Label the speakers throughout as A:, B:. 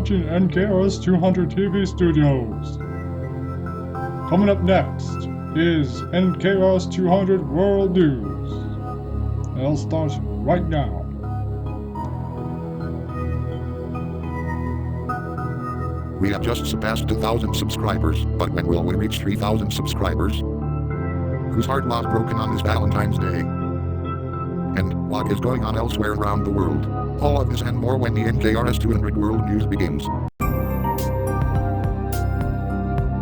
A: watching NKR's 200 TV Studios. Coming up next is NKR's 200 World News. And it'll start right now.
B: We have just surpassed 2,000 subscribers, but when will we reach 3,000 subscribers? Whose heart was broken on this Valentine's Day? And what is going on elsewhere around the world? All of this and more when the NKRS 200 World News begins.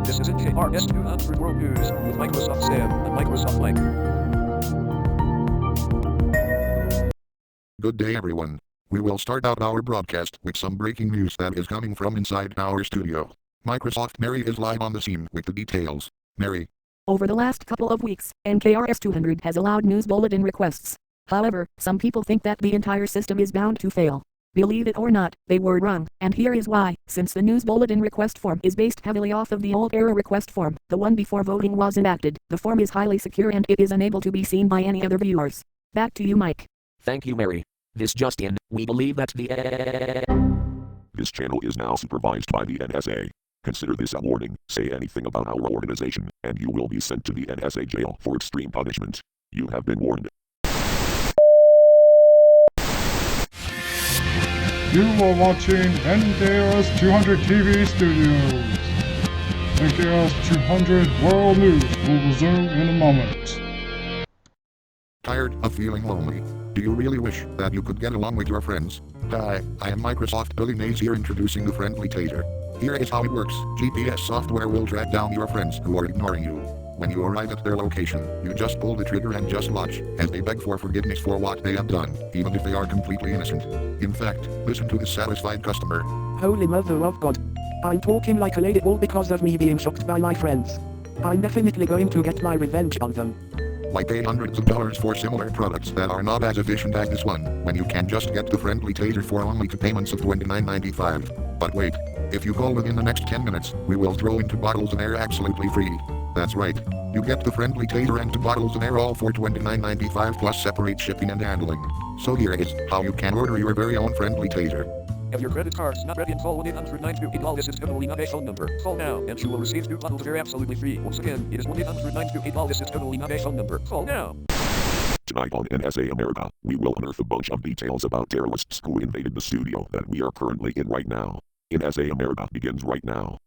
C: This is NKRS 200 World News with Microsoft Sam and Microsoft Mike.
B: Good day everyone. We will start out our broadcast with some breaking news that is coming from inside our studio. Microsoft Mary is live on the scene with the details. Mary.
D: Over the last couple of weeks, NKRS 200 has allowed news bulletin requests. However, some people think that the entire system is bound to fail. Believe it or not, they were wrong, and here is why. Since the news bulletin request form is based heavily off of the old era request form, the one before voting was enacted, the form is highly secure and it is unable to be seen by any other viewers. Back to you, Mike.
C: Thank you, Mary. This just in, we believe that
E: This channel is now supervised by the NSA. Consider this a warning. Say anything about our organization, and you will be sent to the NSA jail for extreme punishment. You have been warned.
A: You are watching NKR's 200 TV Studios. NKR's 200 World News will resume in a moment.
B: Tired of feeling lonely? Do you really wish that you could get along with your friends? Hi, I am Microsoft Billy Mays here introducing the friendly taser. Here is how it works. GPS software will track down your friends who are ignoring you. When you arrive at their location, you just pull the trigger and just watch as they beg for forgiveness for what they have done, even if they are completely innocent. In fact, listen to this satisfied customer.
F: Holy mother of God. I'm talking like a lady all because of me being shocked by my friends. I'm definitely going to get my revenge on them.
B: Why pay hundreds of dollars for similar products that are not as efficient as this one, when you can just get the friendly taser for only 2 payments of $29.95? But wait, if you call within the next 10 minutes, we will throw in 2 bottles of air absolutely free. That's right, you get the friendly taser and 2 bottles of air all for $29.95 plus separate shipping and handling. So here is how you can order your very own friendly taser.
C: If your credit card's not ready, call 1-800-928-ALL. This is totally not a phone number. Call now and you will receive 2 bottles of air absolutely free. Once again, it is 1-800-928-ALL. This is totally not a phone number. Call now.
E: Tonight on NSA America, we will unearth a bunch of details about terrorists who invaded the studio that we are currently in right now. NSA America begins right now.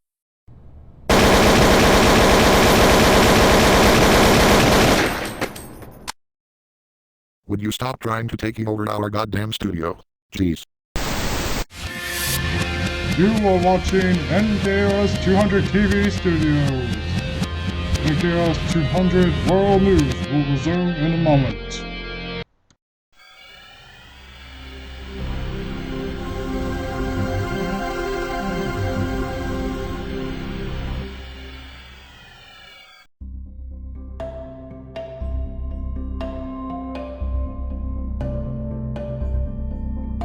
B: Would you stop trying to taking over our goddamn studio? Jeez.
A: You are watching NKR's 200 TV Studios. NKR's 200 World News will resume in a moment.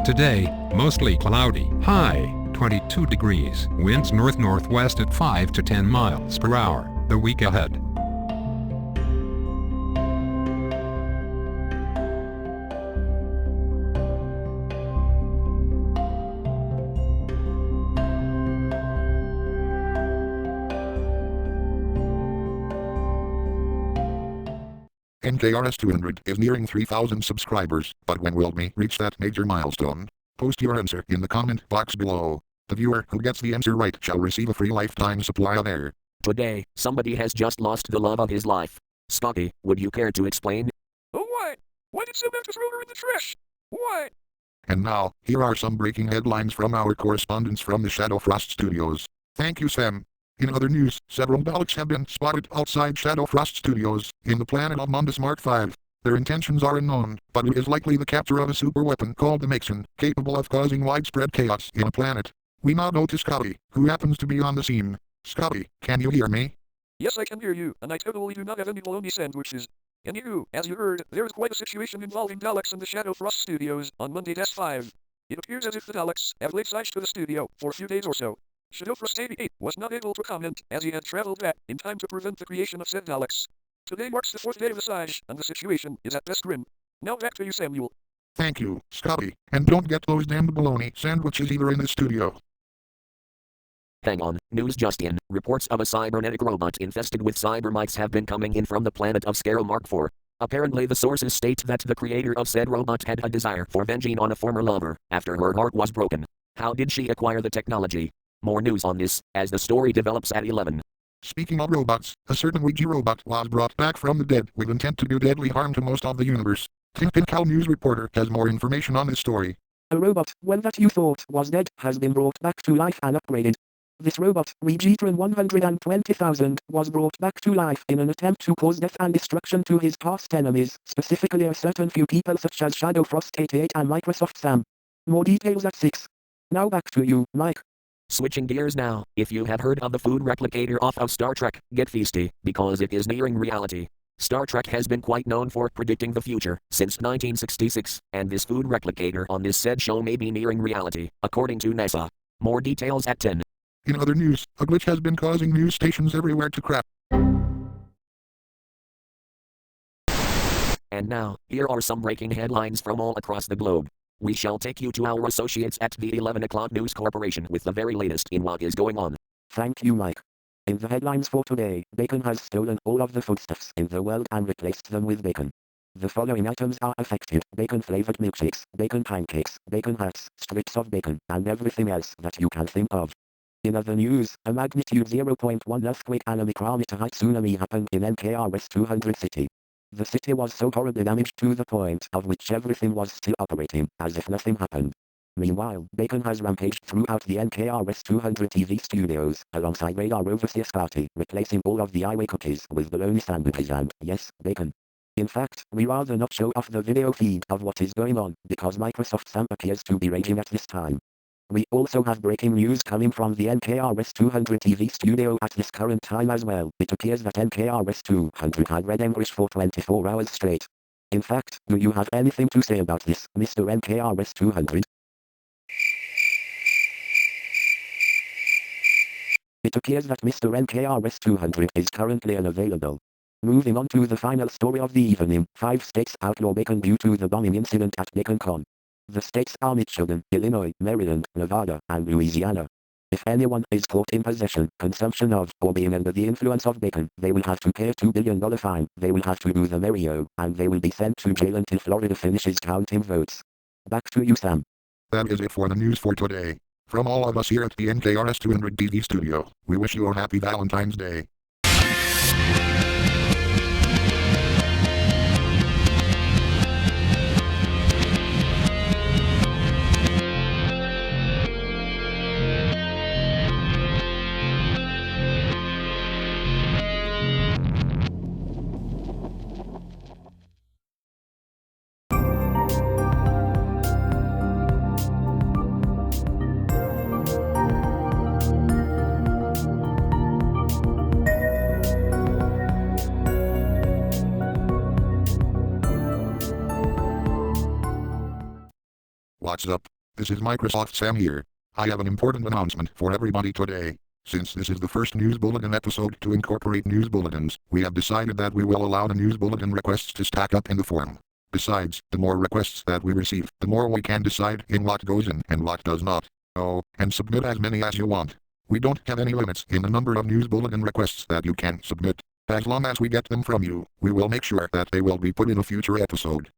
G: Today, mostly cloudy, high 22 degrees, winds north-northwest at 5 to 10 miles per hour. The week ahead.
B: NKRS 200 is nearing 3,000 subscribers, but when will we reach that major milestone? Post your answer in the comment box below. The viewer who gets the answer right shall receive a free lifetime supply of air.
C: Today, somebody has just lost the love of his life. Scotty, would you care to explain?
H: Oh what? Why did Samantha throw her in the trash? What?
B: And now, here are some breaking headlines from our correspondents from the Shadow Frost Studios. Thank you, Sam. In other news, several Daleks have been spotted outside Shadow Frost Studios, in the planet of Mundus Mark V. Their intentions are unknown, but it is likely the capture of a superweapon called the Mason, capable of causing widespread chaos in a planet. We now go to Scotty, who happens to be on the scene. Scotty, can you hear me?
H: Yes, I can hear you, and I totally do not have any bologna sandwiches. And you, as you heard, there is quite a situation involving Daleks and the Shadow Frost Studios on Monday, 5. It appears as if the Daleks have laid siege to the studio for a few days or so. Shadow Frost 88 was not able to comment as he had traveled back in time to prevent the creation of said Daleks. Today marks the 4th day of the siege, and the situation is at best grim. Now back to you, Samuel.
B: Thank you, Scotty, and don't get those damned bologna sandwiches either in the studio.
I: Hang on, news just in. Reports of a cybernetic robot infested with cyber mites have been coming in from the planet of Scaro Mark IV. Apparently the sources state that the creator of said robot had a desire for vengeance on a former lover, after her heart was broken. How did she acquire the technology? More news on this, as the story develops at 11.
B: Speaking of robots, a certain Ouija robot was brought back from the dead with intent to do deadly harm to most of the universe. Cal News reporter has more information on this story.
F: A robot, one that you thought was dead, has been brought back to life and upgraded. This robot, Ouija 120,000, was brought back to life in an attempt to cause death and destruction to his past enemies, specifically a certain few people such as Shadow Frost 88 and Microsoft Sam. More details at 6. Now back to you, Mike.
I: Switching gears now, if you have heard of the food replicator off of Star Trek, get feisty, because it is nearing reality. Star Trek has been quite known for predicting the future since 1966, and this food replicator on this said show may be nearing reality, according to NASA. More details at 10.
B: In other news, a glitch has been causing news stations everywhere to crap.
I: And now, here are some breaking headlines from all across the globe. We shall take you to our associates at the 11 o'clock News Corporation with the very latest in what is going on.
F: Thank you, Mike. In the headlines for today, bacon has stolen all of the foodstuffs in the world and replaced them with bacon. The following items are affected: bacon-flavored milkshakes, bacon pancakes, bacon hats, strips of bacon, and everything else that you can think of. In other news, a magnitude 0.1 earthquake and a micrometer height tsunami happened in NKRS 200 city. The city was so horribly damaged to the point of which everything was still operating, as if nothing happened. Meanwhile, bacon has rampaged throughout the NKRS 200 TV studios, alongside Radar Overseer Scotty, replacing all of the Iway cookies with bologna sandwiches and, yes, bacon. In fact, we rather not show off the video feed of what is going on, because Microsoft Sam appears to be raging at this time. We also have breaking news coming from the NKRS 200 TV studio at this current time as well. It appears that NKRS 200 had red English for 24 hours straight. In fact, do you have anything to say about this, Mr. NKRS 200? It appears that Mr. NKRS 200 is currently unavailable. Moving on to the final story of the evening, 5 states outlaw bacon due to the bombing incident at BaconCon. The states are Michigan, Illinois, Maryland, Nevada, and Louisiana. If anyone is caught in possession, consumption of, or being under the influence of bacon, they will have to pay a $2 billion fine, they will have to do the Mario, and they will be sent to jail until Florida finishes counting votes. Back to you, Sam.
B: That is it for the news for today. From all of us here at the NKRS 200 TV studio, we wish you a happy Valentine's Day. What's up? This is Microsoft Sam here. I have an important announcement for everybody today. Since this is the first News Bulletin episode to incorporate news bulletins, we have decided that we will allow the news bulletin requests to stack up in the forum. Besides, the more requests that we receive, the more we can decide in what goes in and what does not. Oh, and submit as many as you want. We don't have any limits in the number of news bulletin requests that you can submit. As long as we get them from you, we will make sure that they will be put in a future episode.